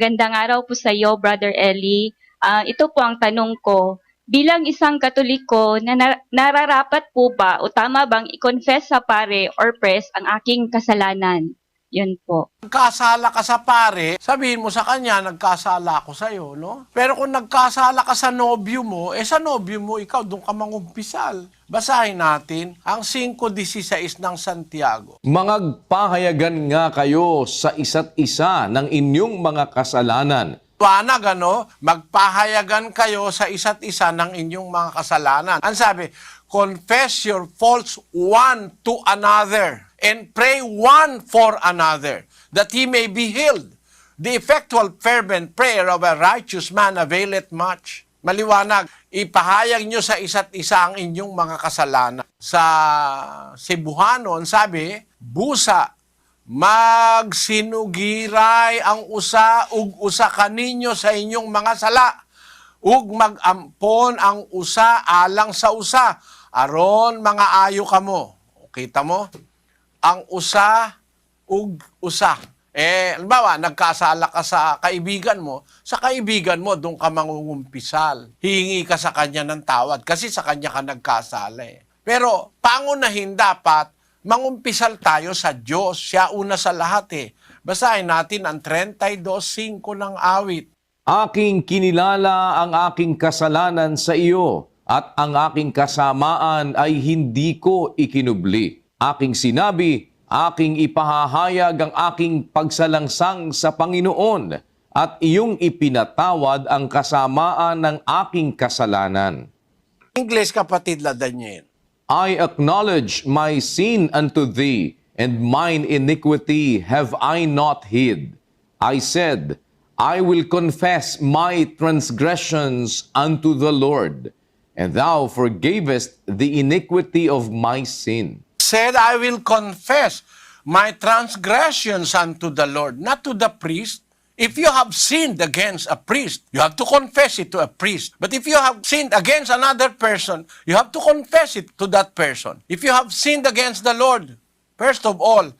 Gandang araw po sa iyo, Brother Eli. Ito po ang tanong ko. Bilang isang Katoliko, nararapat po ba o tama bang i-confess sa pare or priest ang aking kasalanan? Yun po. Nagkasala ka sa pare, sabihin mo sa kanya, nagkasala ako sa'yo, no? Pero kung nagkasala ka sa nobyo mo, sa nobyo mo, ikaw, doon ka mangumpisal. Basahin natin ang 5:16 ng Santiago. Mangagpahayagan nga kayo sa isa't isa ng inyong mga kasalanan. Tuwanag, magpahayagan kayo sa isa't isa ng inyong mga kasalanan. Ang sabi, confess your faults one to another and pray one for another, that he may be healed. The effectual fervent prayer of a righteous man availeth much. Maliwanag, ipahayag nyo sa isa't isa ang inyong mga kasalanan. Sa Cebuano, sabi, busa, magsinugiray ang usa ug usa kaninyo sa inyong mga sala, ug magampon ang usa alang sa usa, aron mga ayo kamo. Kita mo? Ang usa ug usa. Halimbawa, nagkasala ka sa kaibigan mo doon ka mangungumpisal. Hihingi ka sa kanya ng tawad kasi sa kanya ka nagkasala. Pero, pangunahin dapat, mangumpisal tayo sa Diyos. Siya una sa lahat. Basahin natin ang 32:5 ng awit. Aking kinilala ang aking kasalanan sa iyo, at ang aking kasamaan ay hindi ko ikinubli. Aking sinabi, aking ipahahayag ang aking pagsalangsang sa Panginoon, at iyong ipinatawad ang kasamaan ng aking kasalanan. English, kapatid la Daniel. I acknowledge my sin unto thee, and mine iniquity have I not hid. I said, I will confess my transgressions unto the Lord, and thou forgavest the iniquity of my sin. Said, I will confess my transgressions unto the Lord, not to the priest. If you have sinned against a priest, you have to confess it to a priest. But if you have sinned against another person, you have to confess it to that person. If you have sinned against the Lord, first of all,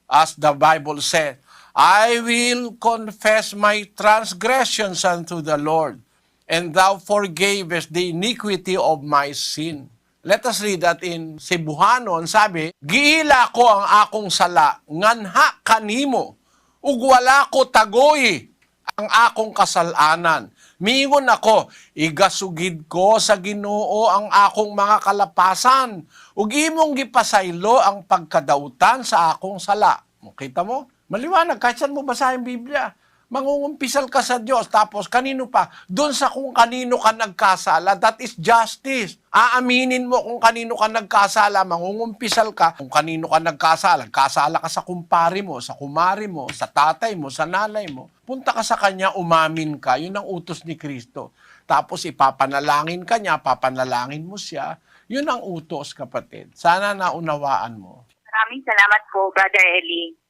as the Bible said, I will confess my transgressions unto the Lord, and thou forgavest the iniquity of my sin. Let us read that in Cebuano. Sabi, giila ko ang akong sala, nganha kanimo, ug wala ko tagoy ang akong kasalanan. Mingon ako, igasugid ko sa Ginoo ang akong mga kalapasan, ug imong gipasaylo ang pagkadautan sa akong sala. Kita mo? Maliwanag, kahit saan mo basahin Biblia. Mangungumpisal ka sa Diyos, tapos kanino pa? Doon sa kung kanino ka nagkasala, that is justice. Aaminin mo kung kanino ka nagkasala, mangungumpisal ka kung kanino ka nagkasala. Kasala ka sa kumpare mo, sa kumari mo, sa tatay mo, sa nanay mo. Punta ka sa kanya, umamin ka. Yun ang utos ni Kristo. Tapos ipapanalangin ka niya, papanalangin mo siya. Yun ang utos, kapatid. Sana naunawaan mo. Maraming salamat po, Brother Eli.